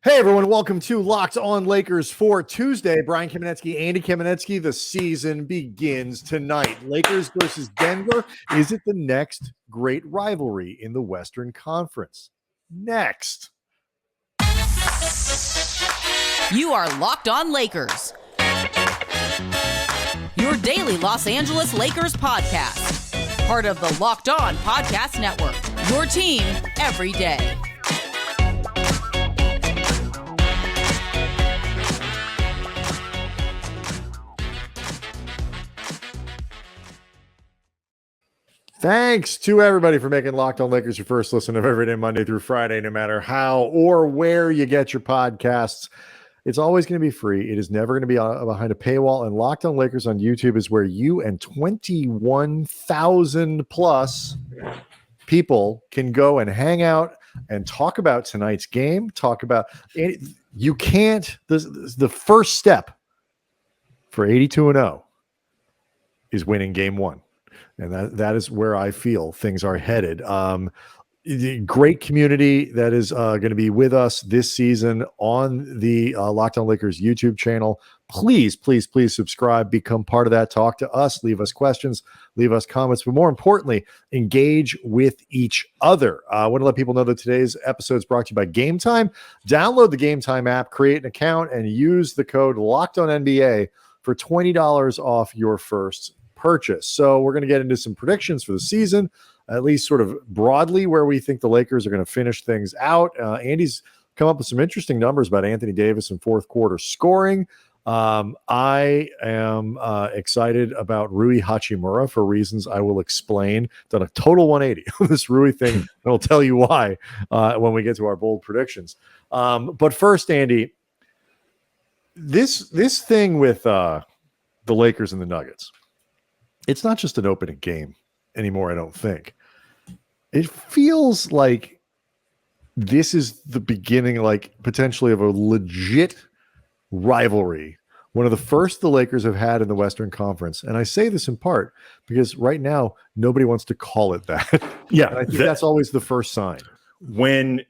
Hey everyone, welcome to Locked On Lakers for Tuesday. Brian Kamenetsky, Andy Kamenetsky. The season begins tonight. Lakers versus Denver. Is it the next great rivalry in the Western Conference? Next. You are Locked On Lakers, your daily Los Angeles Lakers podcast. Part of the Locked On Podcast Network, your team every day. Thanks to everybody for making Locked On Lakers your first listen of every day, Monday through Friday, no matter how or where you get your podcasts. It's always going to be free. It is never going to be behind a paywall. And Locked On Lakers on YouTube is where you and 21,000 plus people can go and hang out and talk about tonight's game. You can't. The first step for 82-0 is winning game one. And that is where I feel things are headed. Great community that is going to be with us this season on the Locked On Lakers YouTube channel. Please, please, please subscribe, become part of that. Talk to us, leave us questions, leave us comments, but more importantly, engage with each other. I want to let people know that today's episode is brought to you by Game Time. Download the Game Time app, create an account, and use the code LOCKEDONNBA for $20 off your first purchase. So we're going to get into some predictions for the season, at least sort of broadly where we think the Lakers are going to finish things out. Andy's come up with some interesting numbers about Anthony Davis in fourth quarter scoring. I am excited about Rui Hachimura for reasons I will explain. Done a total 180 on this Rui thing, and I'll tell you why when we get to our bold predictions. But first, Andy, this thing with the Lakers and the Nuggets, it's not just an opening game anymore, I don't think. It feels like this is the beginning, like potentially of a legit rivalry. One of the first the Lakers have had in the Western Conference. And I say this in part because right now, nobody wants to call it that. Yeah. And I think that's always the first sign. When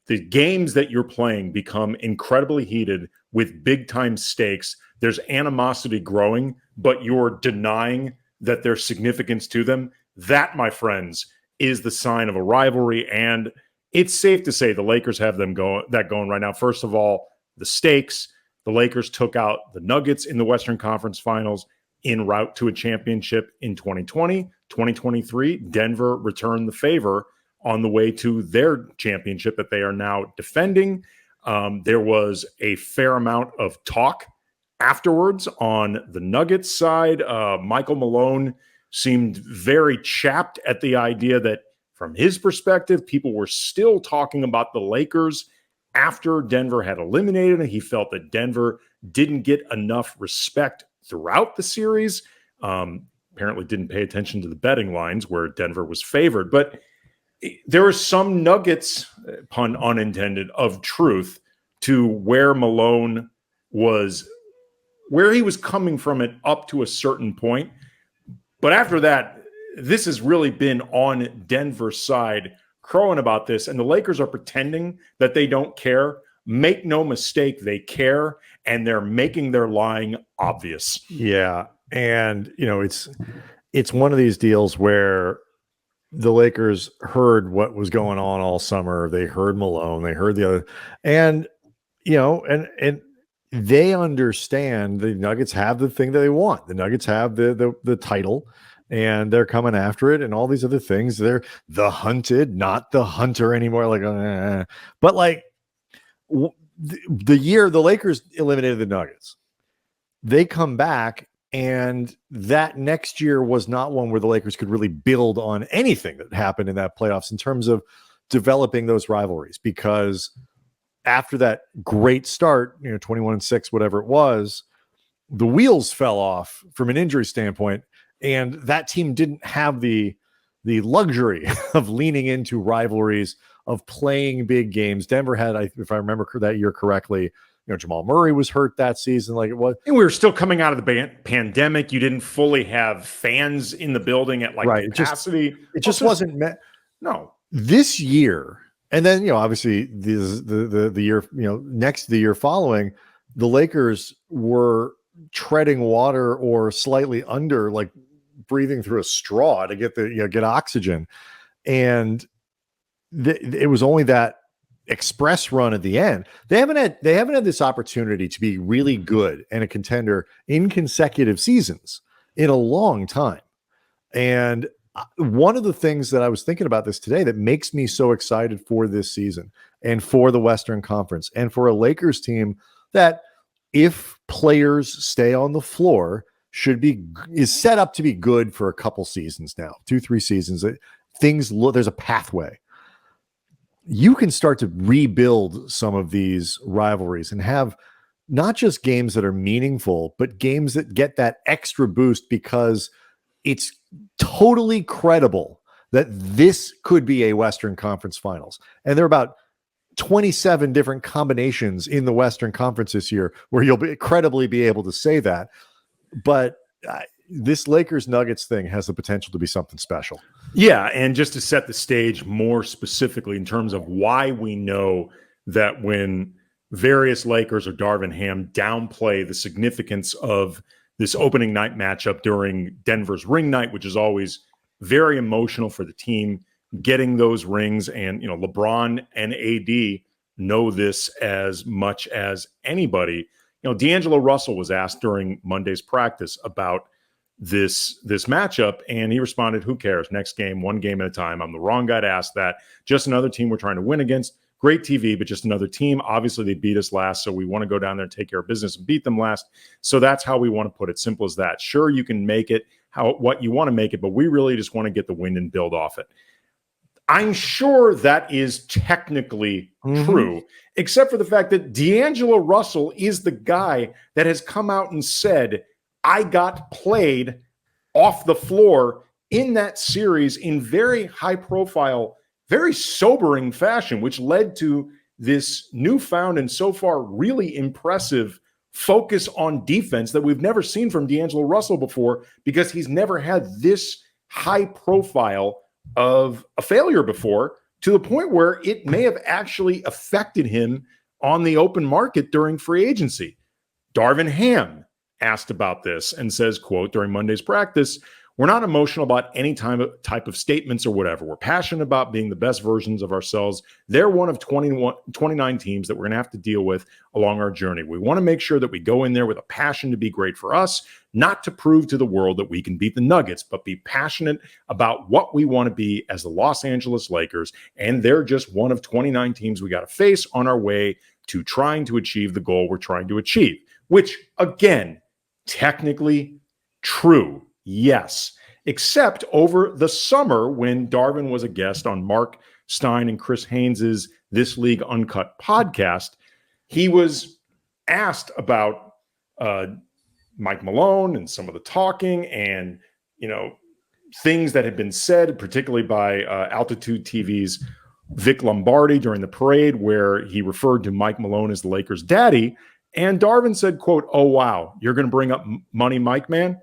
the games that you're playing become incredibly heated with big time stakes, there's animosity growing, but you're denying that there's significance to them. That, my friends, is the sign of a rivalry. And it's safe to say the Lakers have them going right now. First of all, the stakes. The Lakers took out the Nuggets in the Western Conference Finals en route to a championship in 2020. 2023, Denver returned the favor on the way to their championship that they are now defending. There was a fair amount of talk afterwards on the Nuggets side. Michael Malone seemed very chapped at the idea that from his perspective, people were still talking about the Lakers after Denver had eliminated him. He felt that Denver didn't get enough respect throughout the series. Apparently didn't pay attention to the betting lines where Denver was favored. But there are some nuggets, pun unintended, of truth to where Malone was, where he was coming from it up to a certain point. But after that, this has really been on Denver's side, crowing about this. And the Lakers are pretending that they don't care. Make no mistake, they care. And they're making their lying obvious. Yeah. And, it's one of these deals where the Lakers heard what was going on all summer. They heard Malone, they heard the other, and they understand the Nuggets have the thing that they want. The Nuggets have the title, and they're coming after it, and all these other things. They're the hunted, not the hunter anymore. But the year the Lakers eliminated the Nuggets, they come back, and that next year was not one where the Lakers could really build on anything that happened in that playoffs in terms of developing those rivalries, because after that great start, 21-6, whatever it was, the wheels fell off from an injury standpoint, and that team didn't have the luxury of leaning into rivalries, of playing big games. Denver had, if I remember that year correctly, Jamal Murray was hurt that season, like it was. And we were still coming out of the pandemic. You didn't fully have fans in the building at capacity. It just wasn't met. No. This year, And then, obviously the year, the year following, the Lakers were treading water or slightly under, like breathing through a straw to get get oxygen. And it was only that express run at the end. They haven't had this opportunity to be really good and a contender in consecutive seasons in a long time. And one of the things that I was thinking about this today that makes me so excited for this season and for the Western Conference and for a Lakers team that, if players stay on the floor, is set up to be good for a couple seasons now, 2-3 seasons. There's a pathway. You can start to rebuild some of these rivalries and have not just games that are meaningful, but games that get that extra boost because it's totally credible that this could be a Western Conference Finals. And there are about 27 different combinations in the Western Conference this year where you'll credibly be able to say that. But this Lakers Nuggets thing has the potential to be something special. Yeah, and just to set the stage more specifically in terms of why we know that when various Lakers or Darvin Ham downplay the significance of this opening night matchup during Denver's ring night, which is always very emotional for the team, getting those rings. And, LeBron and AD know this as much as anybody. D'Angelo Russell was asked during Monday's practice about this matchup, and he responded, "Who cares? Next game, one game at a time. I'm the wrong guy to ask that. Just another team we're trying to win against. Great TV, but just another team. Obviously, they beat us last, so we want to go down there and take care of business and beat them last. So that's how we want to put it. Simple as that. Sure, you can make it what you want to make it, but we really just want to get the win and build off it." I'm sure that is technically true, except for the fact that D'Angelo Russell is the guy that has come out and said, "I got played off the floor in that series in very high profile, very sobering fashion," which led to this newfound and so far really impressive focus on defense that we've never seen from D'Angelo Russell before, because he's never had this high profile of a failure before, to the point where it may have actually affected him on the open market during free agency. Darvin Ham asked about this and says, quote, during Monday's practice, "We're not emotional about any type of statements or whatever. We're passionate about being the best versions of ourselves. They're one of 29 teams that we're going to have to deal with along our journey. We want to make sure that we go in there with a passion to be great for us, not to prove to the world that we can beat the Nuggets, but be passionate about what we want to be as the Los Angeles Lakers. And they're just one of 29 teams we got to face on our way to trying to achieve the goal we're trying to achieve," which, again, technically true. Yes, except over the summer when Darvin was a guest on Mark Stein and Chris Haynes's This League Uncut podcast, he was asked about Mike Malone and some of the talking and, things that had been said, particularly by Altitude TV's Vic Lombardi during the parade, where he referred to Mike Malone as the Lakers' daddy. And Darvin said, quote, "Oh, wow, you're going to bring up Money Mike, man?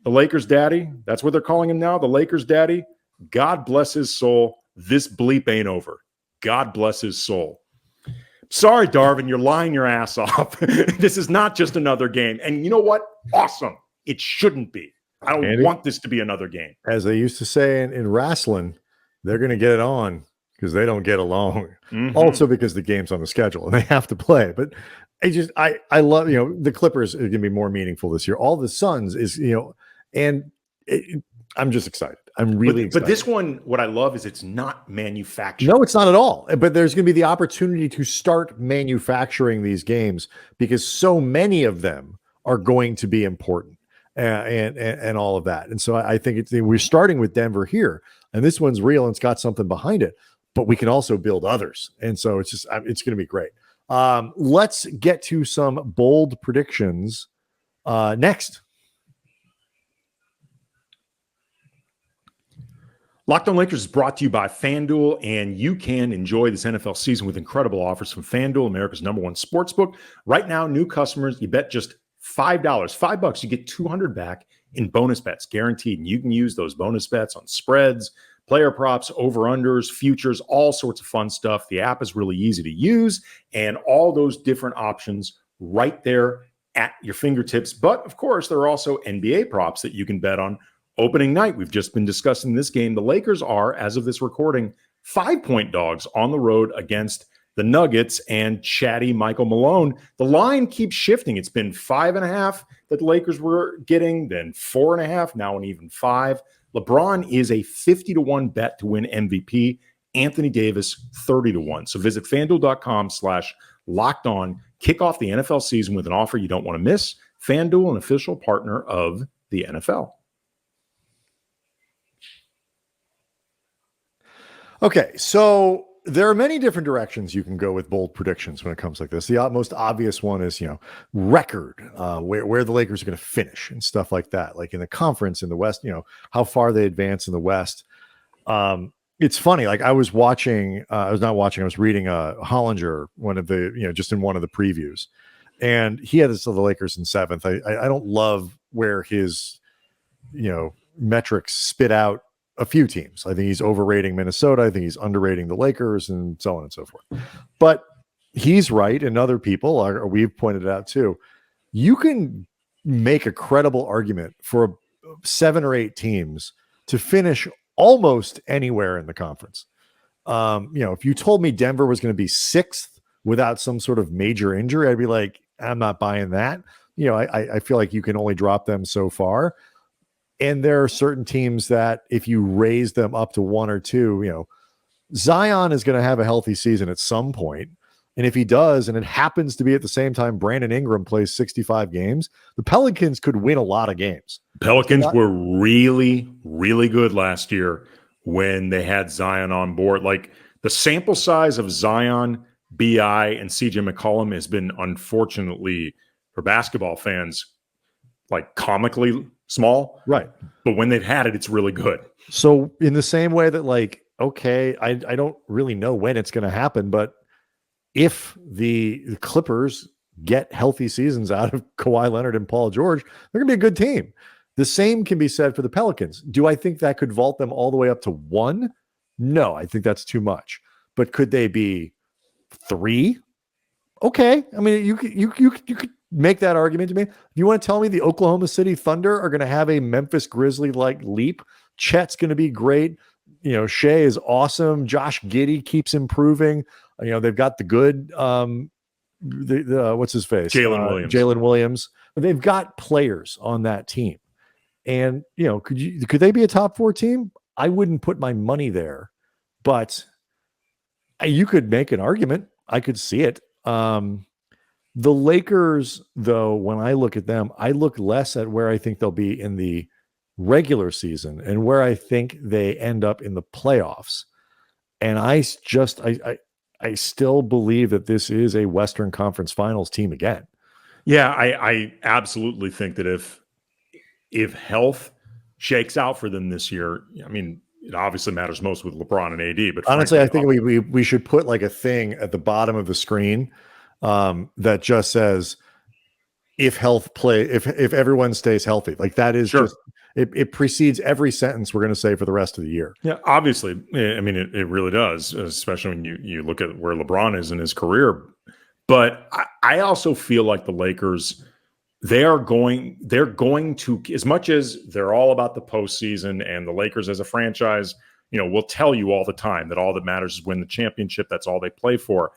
The Lakers' daddy, that's what they're calling him now, the Lakers' daddy. God bless his soul. This bleep ain't over. God bless his soul." Sorry, Darvin, you're lying your ass off. This is not just another game. And you know what? Awesome. It shouldn't be. I don't want this to be another game. As they used to say in wrestling, they're going to get it on because they don't get along. Also because the game's on the schedule and they have to play. But I love, the Clippers are going to be more meaningful this year. All the Suns is, I'm just excited. I'm really excited. But this one, what I love is it's not manufactured. No, it's not at all. But there's going to be the opportunity to start manufacturing these games because so many of them are going to be important and all of that. And so I think we're starting with Denver here, and this one's real and it's got something behind it, but we can also build others. And so it's going to be great. Let's get to some bold predictions next. Locked On Lakers is brought to you by FanDuel, and you can enjoy this NFL season with incredible offers from FanDuel, America's #1 sportsbook. Right now, new customers, you bet just $5, $5, you get $200 back in bonus bets, guaranteed. And you can use those bonus bets on spreads, player props, over-unders, futures, all sorts of fun stuff. The app is really easy to use, and all those different options right there at your fingertips. But of course, there are also NBA props that you can bet on. Opening night, we've just been discussing this game. The Lakers are, as of this recording, 5-point dogs on the road against the Nuggets and chatty Michael Malone. The line keeps shifting. It's been 5.5 that the Lakers were getting, then 4.5, now an even 5. LeBron is a 50-1 bet to win MVP. Anthony Davis, 30-1. So visit FanDuel.com/LockedOn. Kick off the NFL season with an offer you don't want to miss. FanDuel, an official partner of the NFL. Okay, so there are many different directions you can go with bold predictions when it comes like this. The most obvious one is, record, where the Lakers are going to finish and stuff like that. Like in the conference in the West, how far they advance in the West. It's funny. Like I was reading Hollinger, one of the, just in one of the previews, and he had the Lakers in 7th. I don't love where his, metrics spit out a few teams. I think he's overrating Minnesota. I think he's underrating the Lakers and so on and so forth. But he's right. And other people we've pointed it out too. You can make a credible argument for 7 or 8 teams to finish almost anywhere in the conference. If you told me Denver was going to be 6th without some sort of major injury, I'd be like, I'm not buying that. I feel like you can only drop them so far. And there are certain teams that if you raise them up to 1 or 2, Zion is going to have a healthy season at some point. And if he does, and it happens to be at the same time Brandon Ingram plays 65 games, the Pelicans could win a lot of games. Pelicans were really, really good last year when they had Zion on board. Like the sample size of Zion, BI, and CJ McCollum has been, unfortunately, for basketball fans, like comically small. Right. But when they've had it, it's really good. So in the same way that I don't really know when it's going to happen, but if the Clippers get healthy seasons out of Kawhi Leonard and Paul George, they're going to be a good team. The same can be said for the Pelicans. Do I think that could vault them all the way up to 1? No, I think that's too much. But could they be 3? Okay. I mean, you could make that argument to me. You want to tell me the Oklahoma City Thunder are going to have a Memphis Grizzly-like leap? Chet's going to be great. Shea is awesome. Josh Giddey keeps improving. They've got the good, what's his face? Jalen Williams. They've got players on that team. And, could they be a top 4 team? I wouldn't put my money there, but you could make an argument. I could see it. The Lakers, though, when I look at them, I look less at where I think they'll be in the regular season and where I think they end up in the playoffs. And I still believe that this is a Western Conference Finals team again. Yeah, I absolutely think that if health shakes out for them this year, I mean, it obviously matters most with LeBron and AD. But honestly, I think we should put like a thing at the bottom of the screen that just says if everyone stays healthy. Like that is just it precedes every sentence we're going to say for the rest of the year. Yeah, obviously. I mean, it really does, especially when you look at where LeBron is in his career. But I also feel like the Lakers, they're going to, as much as they're all about the postseason, and the Lakers as a franchise, will tell you all the time that all that matters is win the championship. That's all they play for.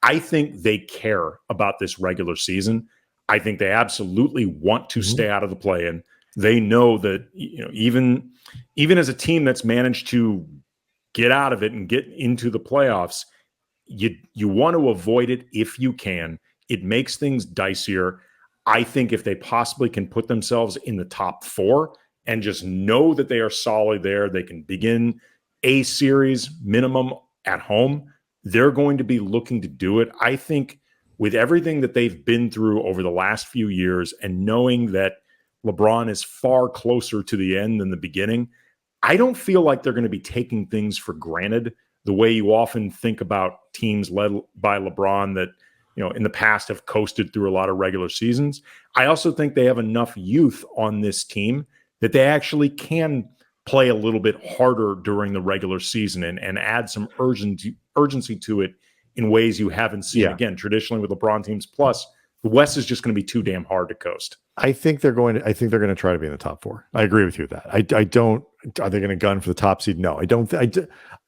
I think they care about this regular season. I think they absolutely want to stay out of the play-in. They know that, even as a team that's managed to get out of it and get into the playoffs, you want to avoid it if you can. It makes things dicier. I think if they possibly can put themselves in the top 4 and just know that they are solid there, they can begin a series minimum at home, they're going to be looking to do it. I think with everything that they've been through over the last few years and knowing that LeBron is far closer to the end than the beginning, I don't feel like they're going to be taking things for granted the way you often think about teams led by LeBron that, in the past have coasted through a lot of regular seasons. I also think they have enough youth on this team that they actually can play a little bit harder during the regular season and add some urgency to it in ways you haven't seen. Again, traditionally with LeBron teams. Plus, the West is just going to be too damn hard to coast. I think they're going to try to be in the top 4. I agree with you with that. I don't. Are they going to gun for the top seed? No, I don't.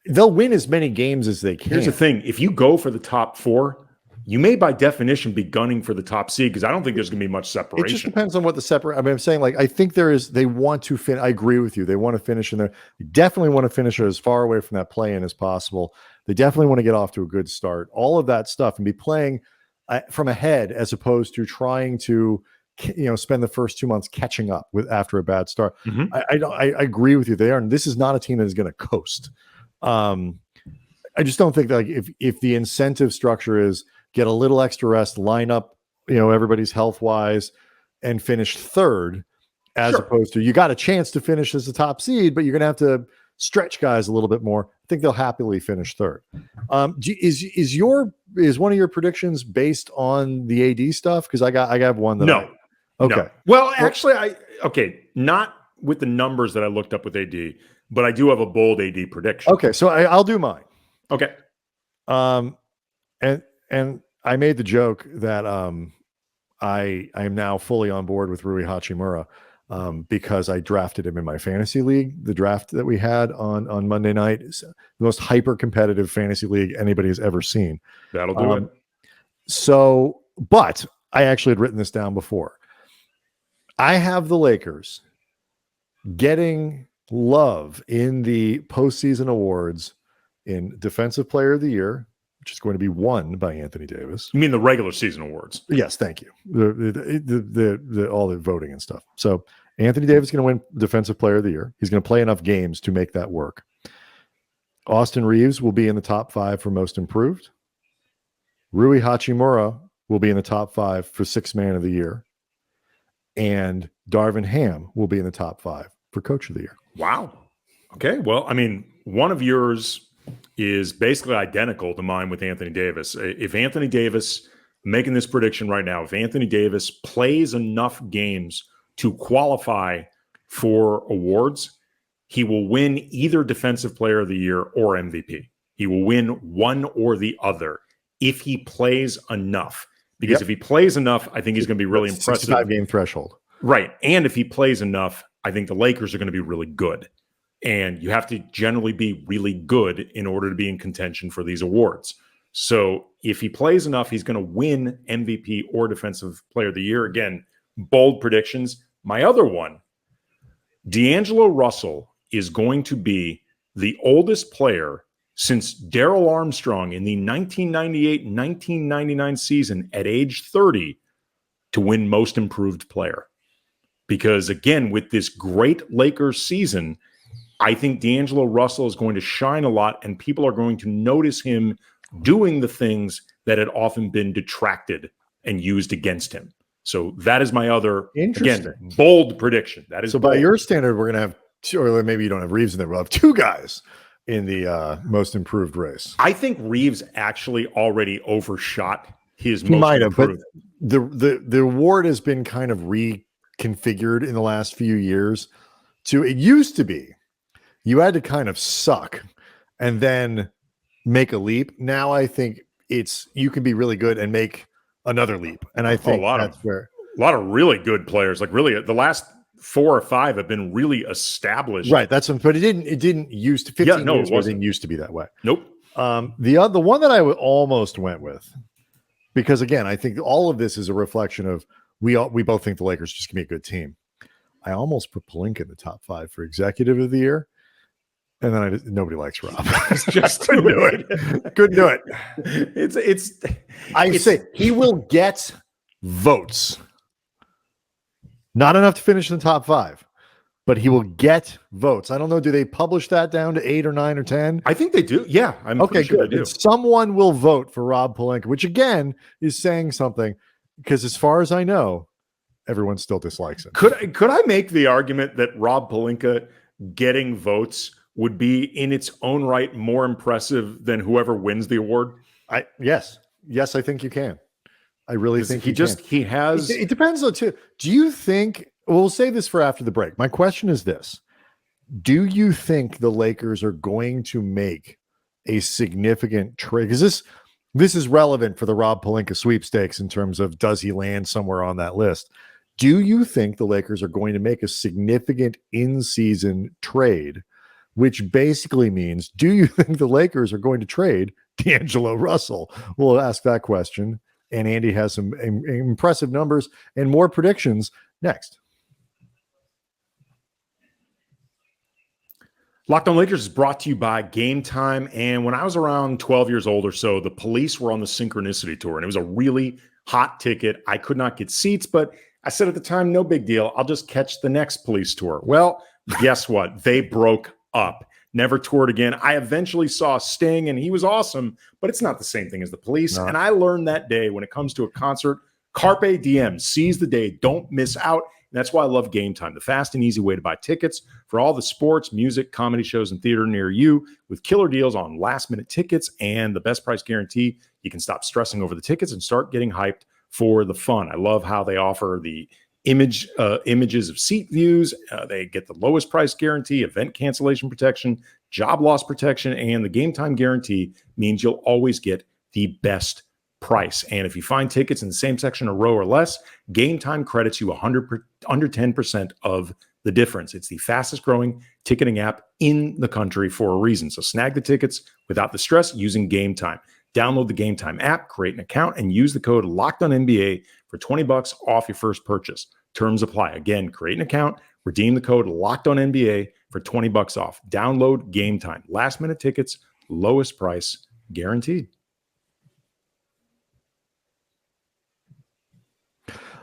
They'll win as many games as they can. Here's the thing: if you go for the top 4, you may by definition be gunning for the top seed, because I don't think there's going to be much separation. It just depends on what the separate. I mean, I'm saying, like, I think they want to finish. I agree with you. They want to finish in there. They definitely want to finish as far away from that play-in as possible. They definitely want to get off to a good start. All of that stuff, and be playing from ahead as opposed to trying to, spend the first 2 months catching up with after a bad start. Mm-hmm. I agree with you there. And this is not a team that is going to coast. I just don't think that, like, if the incentive structure is get a little extra rest, line up, everybody's health wise, and finish third, as opposed to you got a chance to finish as the top seed, but you're going to have to stretch guys a little bit more. I think they'll happily finish third. Is one of your predictions based on the AD stuff? Because I have one that no. Okay. No. Well, actually, not with the numbers that I looked up with AD, but I do have a bold AD prediction. Okay, so I'll do mine. Okay. And I made the joke that I am now fully on board with Rui Hachimura because I drafted him in my fantasy league. The draft that we had on Monday night is the most hyper competitive fantasy league anybody has ever seen. That'll do it. So, but I actually had written this down before. I have the Lakers getting love in the postseason awards in Defensive Player of the Year, which is going to be won by Anthony Davis. You mean the regular season awards? Yes, thank you. The all the voting and stuff. So Anthony Davis is going to win Defensive Player of the Year. He's going to play enough games to make that work. Austin Reaves will be in the top 5 for Most Improved. Rui Hachimura will be in the top 5 for Sixth Man of the Year. And Darvin Ham will be in the top 5 for Coach of the Year. Wow. Okay. Well, I mean, one of yours is basically identical to mine with Anthony Davis. If Anthony Davis, making this prediction right now, if Anthony Davis plays enough games to qualify for awards, he will win either Defensive Player of the Year or MVP. He will win one or the other if he plays enough. Because if he plays enough, I think he's going to be really impressive. 65-game threshold. Right. And if he plays enough, I think the Lakers are going to be really good. And you have to generally be really good in order to be in contention for these awards. So if he plays enough, he's going to win MVP or Defensive Player of the Year. Again, bold predictions. My other one, D'Angelo Russell is going to be the oldest player since Darrell Armstrong in the 1998-1999 season at age 30 to win Most Improved Player. Because again, with this great Lakers season, I think D'Angelo Russell is going to shine a lot, and people are going to notice him doing the things that had often been detracted and used against him. So that is my other, again, bold prediction. That is so bold. By your standard, we're going to have two, or maybe you don't have Reaves in there. We'll have 2 guys in the Most Improved race. I think Reaves actually already overshot his he Most might have, Improved. But the award has been kind of reconfigured in the last few years. It used to be you had to kind of suck and then make a leap. Now I think you can be really good and make another leap. And I think that's where a lot of really good players, like really the last 4 or 5 have been really established. Right. But it didn't used to 15 years ago, it didn't used to be that way. Nope. The one that I almost went with, because again, I think all of this is a reflection of we both think the Lakers just can be a good team. I almost put Pelinka in the top 5 for Executive of the Year. And then nobody likes Rob. Just couldn't do it. Couldn't do it. I say he will get votes. Not enough to finish in the top 5, but he will get votes. I don't know. Do they publish that down to 8 or 9 or 10? I think they do. Yeah. I'm okay. Sure good. They do. Someone will vote for Rob Pelinka, which again is saying something, because as far as I know, everyone still dislikes him. Could I make the argument that Rob Pelinka getting votes would be in its own right more impressive than whoever wins the award? Yes, I think you can. I really think he has. It depends though too. Do you think? We'll save this for after the break. My question is this: Do you think the Lakers are going to make a significant trade? Because this is relevant for the Rob Pelinka sweepstakes in terms of does he land somewhere on that list? Do you think the Lakers are going to make a significant in-season trade, which basically means, do you think the Lakers are going to trade D'Angelo Russell? We'll ask that question. And Andy has some impressive numbers and more predictions next. Locked On Lakers is brought to you by Game Time. And when I was around 12 years old or so, the Police were on the Synchronicity Tour, and it was a really hot ticket. I could not get seats, but I said at the time, no big deal. I'll just catch the next Police tour. Well, guess what? They broke up. Never toured again. I eventually saw Sting, and he was awesome, but it's not the same thing as the Police. And I learned that day when it comes to a concert, carpe diem, seize the day, don't miss out. And that's why I love Game Time, the fast and easy way to buy tickets for all the sports, music, comedy shows, and theater near you with killer deals on last-minute tickets and the best price guarantee. You can stop stressing over the tickets and start getting hyped for the fun. I love how they offer the images of seat views. They get the lowest price guarantee, event cancellation protection, job loss protection, and the Game Time guarantee means you'll always get the best price. And if you find tickets in the same section, a row or less, Game Time credits you under 10% of the difference. It's the fastest growing ticketing app in the country for a reason. So snag the tickets without the stress using Game Time. Download the Game Time app, create an account, and use the code LOCKEDONNBA for $20 off your first purchase. Terms apply. Again, create an account, redeem the code LOCKEDONNBA for $20 off. Download Game Time. Last minute tickets, lowest price guaranteed.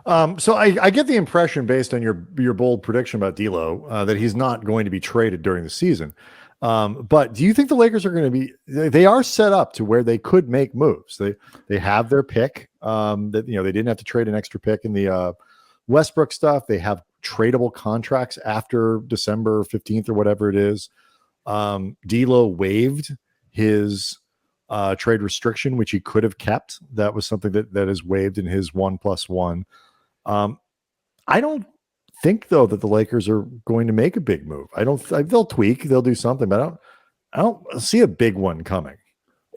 So I get the impression based on your bold prediction about D'Lo that he's not going to be traded during the season. But do you think the Lakers are going to be? They are set up to where they could make moves. They have their pick. That they didn't have to trade an extra pick in the Westbrook stuff. They have tradable contracts after December 15th or whatever it is. D'Lo waived his trade restriction, which he could have kept. That was something that is waived in his 1+1. I don't think though that the Lakers are going to make a big move. They'll tweak, they'll do something, but I don't see a big one coming.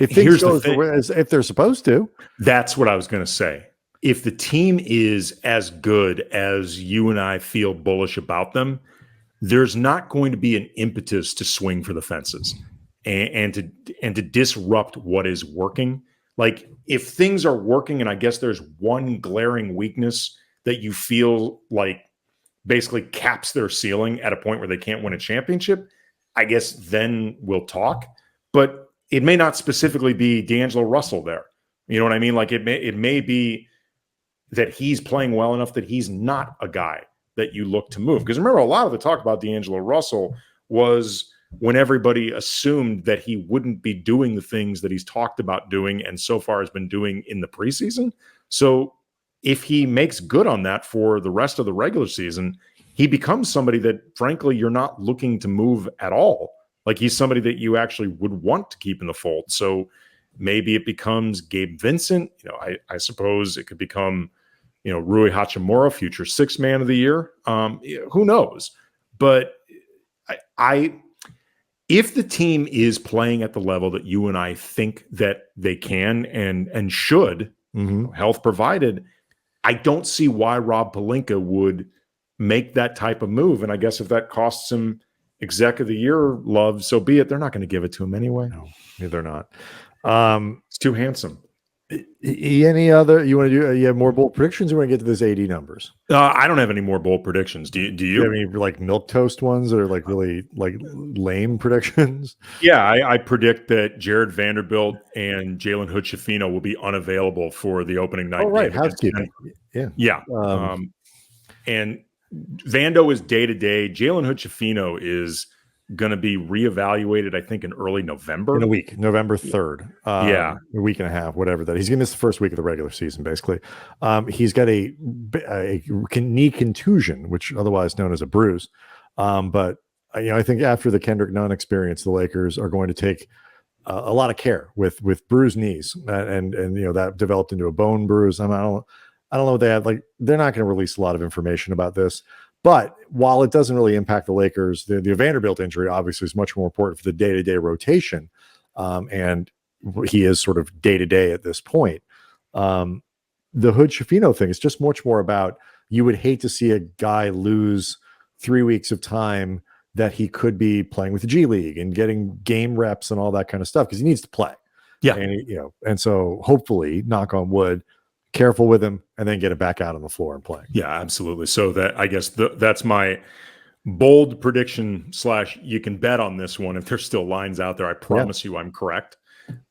If things go as if they're supposed to. That's what I was going to say. If the team is as good as you and I feel bullish about them, there's not going to be an impetus to swing for the fences and to disrupt what is working. Like if things are working, and I guess there's one glaring weakness that you feel like basically caps their ceiling at a point where they can't win a championship, I guess then we'll talk. But it may not specifically be D'Angelo Russell there. You know what I mean? Like it may be that he's playing well enough that he's not a guy that you look to move. Because remember, a lot of the talk about D'Angelo Russell was when everybody assumed that he wouldn't be doing the things that he's talked about doing and so far has been doing in the preseason. So if he makes good on that for the rest of the regular season, he becomes somebody that, frankly, you're not looking to move at all. Like he's somebody that you actually would want to keep in the fold. So maybe it becomes Gabe Vincent. I suppose it could become, Rui Hachimura, future sixth man of the year. Who knows? But if the team is playing at the level that you and I think that they can and should, health provided, I don't see why Rob Pelinka would make that type of move. And I guess if that costs him exec of the year love, so be it. They're not going to give it to him anyway. No, they're not. It's too handsome. Any other you want to do? You have more bold predictions? You want to get to this AD numbers? I don't have any more bold predictions. Do you? Do you have any like milk toast ones or like really like lame predictions? Yeah, I predict that Jared Vanderbilt and Jalen Hood-Schifino will be unavailable for the opening night. Oh, right, housekeeping. Yeah. And Vando is day to day. Jalen Hood-Schifino is going to be reevaluated, I think, in early November. In a week, November 3rd. A week and a half, whatever that. He's going to miss the first week of the regular season, basically. He's got a knee contusion, which otherwise known as a bruise. But I think after the Kendrick Nunn experience, the Lakers are going to take a lot of care with bruised knees, and that developed into a bone bruise. I don't know what they have. Like they're not going to release a lot of information about this. But while it doesn't really impact the Lakers, the Vanderbilt injury obviously is much more important for the day-to-day rotation. And he is sort of day-to-day at this point. The Hood Schifino thing is just much more about, you would hate to see a guy lose 3 weeks of time that he could be playing with the G League and getting game reps and all that kind of stuff, because he needs to play. Yeah. And, and so hopefully, knock on wood, careful with him and then get him back out on the floor and play. Yeah, absolutely. So that, I guess that's my bold prediction / you can bet on this one. If there's still lines out there, I promise you I'm correct.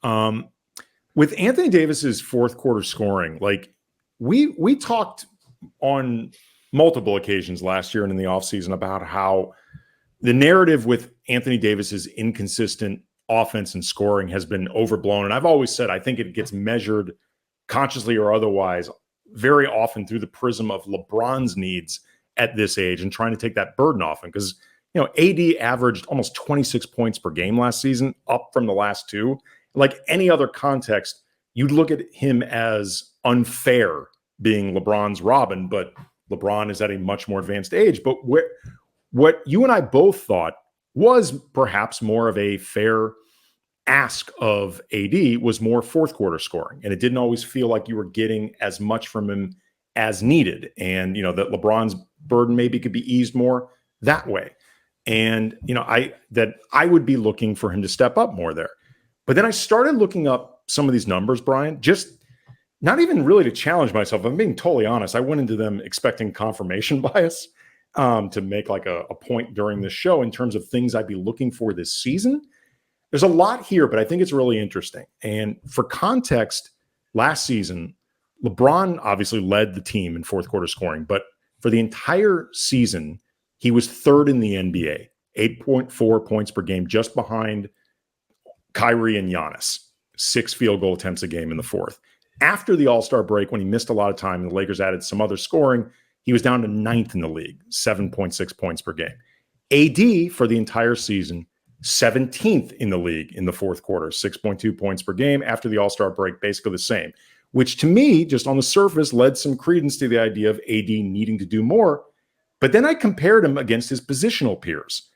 With Anthony Davis's fourth quarter scoring, like we talked on multiple occasions last year and in the offseason about how the narrative with Anthony Davis's inconsistent offense and scoring has been overblown. And I've always said, I think it gets measured consciously or otherwise very often through the prism of LeBron's needs at this age and trying to take that burden off him. Because, AD averaged almost 26 points per game last season, up from the last two. Like any other context, you'd look at him as unfair being LeBron's Robin, but LeBron is at a much more advanced age. But what you and I both thought was perhaps more of a fair ask of AD was more fourth quarter scoring. And it didn't always feel like you were getting as much from him as needed. And, that LeBron's burden maybe could be eased more that way. And, I would be looking for him to step up more there. But then I started looking up some of these numbers, Brian, just not even really to challenge myself. I'm being totally honest. I went into them expecting confirmation bias to make like a point during this show in terms of things I'd be looking for this season. There's a lot here, but I think it's really interesting. And for context, last season, LeBron obviously led the team in fourth quarter scoring, but for the entire season, he was third in the NBA, 8.4 points per game, just behind Kyrie and Giannis, 6 field goal attempts a game in the fourth. After the All-Star break, when he missed a lot of time and the Lakers added some other scoring, he was down to 9th in the league, 7.6 points per game. AD for the entire season, 17th in the league in the fourth quarter, 6.2 points per game. After the All-Star break, basically the same, which to me, just on the surface, led some credence to the idea of AD needing to do more. But then I compared him against his positional peers,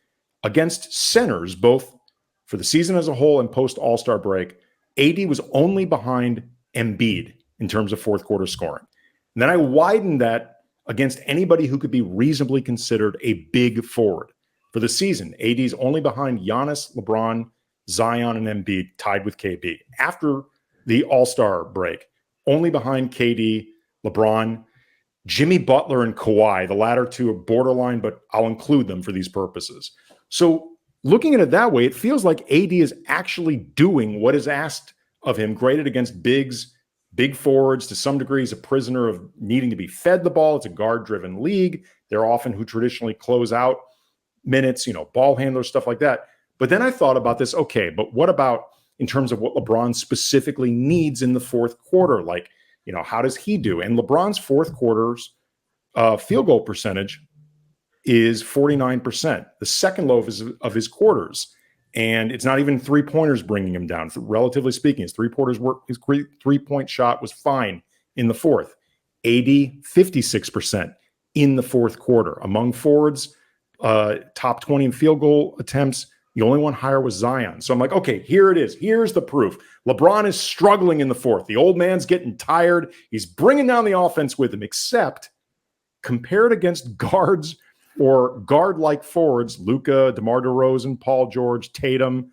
against centers, both for the season as a whole and post All-Star break. AD was only behind Embiid in terms of fourth quarter scoring. And then I widened that against anybody who could be reasonably considered a big forward. For the season, AD is only behind Giannis, LeBron, Zion, and Embiid, tied with KD. After the All-Star break, only behind KD, LeBron, Jimmy Butler, and Kawhi. The latter two are borderline, but I'll include them for these purposes. So looking at it that way, it feels like AD is actually doing what is asked of him, graded against bigs, big forwards. To some degree, he's a prisoner of needing to be fed the ball. It's a guard-driven league. They're often who traditionally close out minutes, ball handlers, stuff like that. But then I thought about this, okay, but what about in terms of what LeBron specifically needs in the fourth quarter? Like, how does he do? And LeBron's fourth quarter's field goal percentage is 49%, the second low of his quarters. And it's not even three-pointers bringing him down. Relatively speaking, his three-point shot was fine in the fourth. AD, 56% in the fourth quarter. Among forwards, top 20 in field goal attempts, the only one higher was Zion. So I'm like, okay, here it is. Here's the proof. LeBron is struggling in the fourth. The old man's getting tired. He's bringing down the offense with him, except compared against guards or guard-like forwards, Luka, DeMar DeRozan, Paul George, Tatum,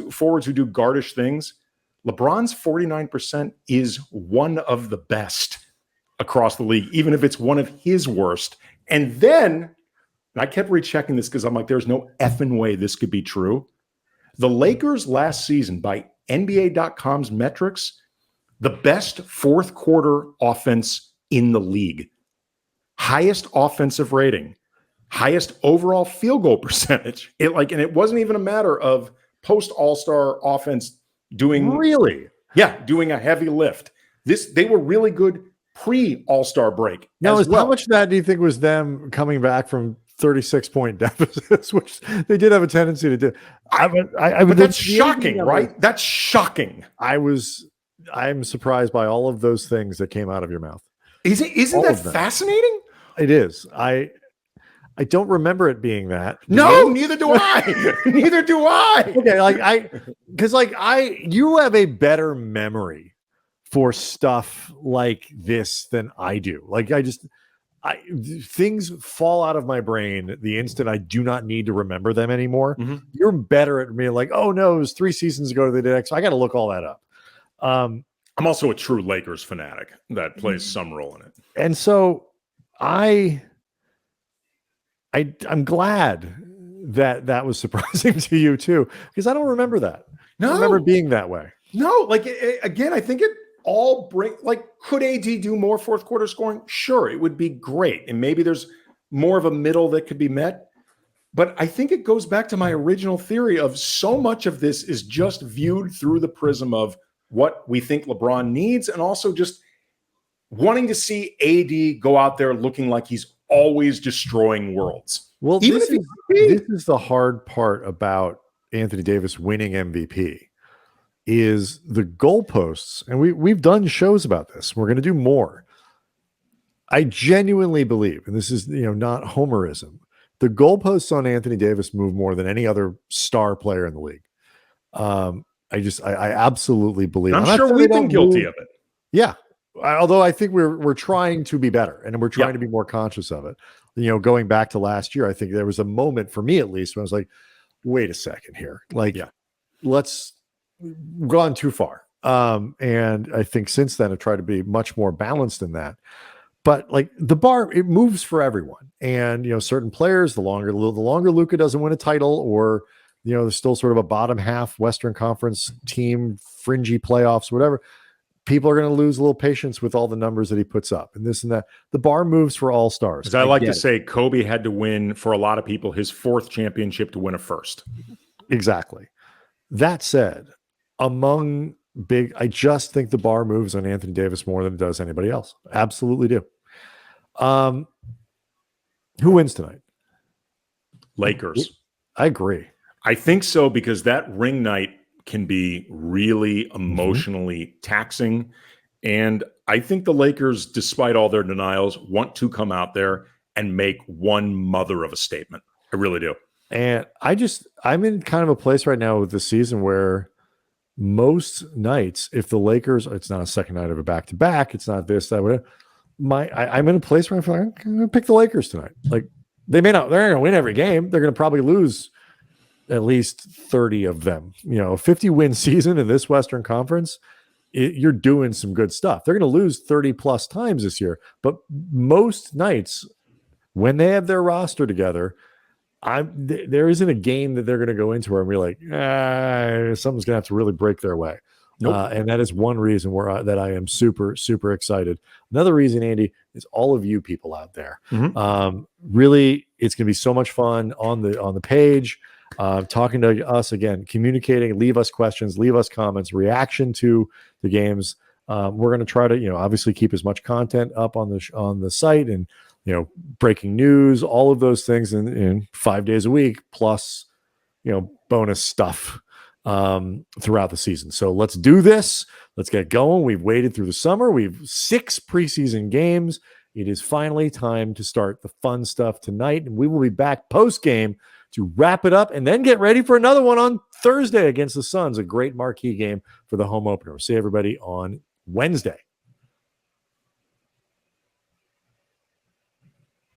forwards who do guardish things. LeBron's 49% is one of the best across the league, even if it's one of his worst. And then, I kept rechecking this because I'm like, there's no effing way this could be true. The Lakers last season, by NBA.com's metrics, the best fourth quarter offense in the league. Highest offensive rating, highest overall field goal percentage. And it wasn't even a matter of post All-Star offense doing doing a heavy lift. They were really good pre All-Star break. Now, how much of that do you think was them coming back from 36-point deficits, which they did have a tendency to do? But that's shocking, right? That's shocking. I'm surprised by all of those things that came out of your mouth. Isn't that fascinating? It is. I don't remember it being that. No, neither do I. Neither do I. Okay, you have a better memory for stuff like this than I do. Things fall out of my brain the instant I do not need to remember them anymore. Mm-hmm. You're better at me. Like, oh no, it was 3 seasons ago they did X. I got to look all that up. I'm also a true Lakers fanatic that plays some role in it. And so I'm glad that was surprising to you too, because I don't remember that. I don't remember it being that way. No, again, I think it all could AD do more fourth quarter scoring? Sure, it would be great. And maybe there's more of a middle that could be met. But I think it goes back to my original theory of so much of this is just viewed through the prism of what we think LeBron needs, and also just wanting to see AD go out there looking like he's always destroying worlds. Well, this is the hard part about Anthony Davis winning MVP is the goalposts. And we've done shows about this. We're going to do more. I genuinely believe, and this is, not homerism, the goalposts on Anthony Davis move more than any other star player in the league. I absolutely believe. I'm sure we've been guilty of it. Yeah. Although I think we're trying to be better and we're trying to be more conscious of it. Going back to last year, I think there was a moment for me, at least, when I was like, wait a second here. Let's gone too far. And I think since then I've tried to be much more balanced in that. But the bar, it moves for everyone. And, certain players, the longer Luka doesn't win a title, or, there's still sort of a bottom half Western Conference team, fringy playoffs, whatever, people are going to lose a little patience with all the numbers that he puts up and this and that. The bar moves for all stars. As I like to say, Kobe had to win, for a lot of people, his 4th championship to win a first. Exactly. That said, I just think the bar moves on Anthony Davis more than it does anybody else. Absolutely do. Who wins tonight? Lakers. I agree. I think so, because that ring night can be really emotionally taxing. And I think the Lakers, despite all their denials, want to come out there and make one mother of a statement. I really do. And I'm in kind of a place right now with the season where most nights, if the Lakers, it's not a second night of a back-to-back, it's not this, that, whatever. I'm in a place where I feel like I'm going to pick the Lakers tonight. They're not going to win every game. They're going to probably lose at least 30 of them. A 50-win season in this Western Conference, you're doing some good stuff. They're going to lose 30 plus times this year, but most nights when they have their roster together, there isn't a game that they're going to go into where I'm really like, something's going to have to really break their way. Nope. And that is one reason that I am super, super excited. Another reason, Andy, is all of you people out there. Mm-hmm. Really, it's going to be so much fun on the page, talking to us again, communicating. Leave us questions, leave us comments, reaction to the games. We're going to try to, obviously keep as much content up on the site and breaking news, all of those things in 5 days a week, plus bonus stuff throughout the season. So let's do this. Let's get going. We've waited through the summer. We've 6 preseason games. It is finally time to start the fun stuff tonight, and we will be back post game to wrap it up and then get ready for another one on Thursday against the Suns, a great marquee game for the home opener. We'll see everybody on Wednesday.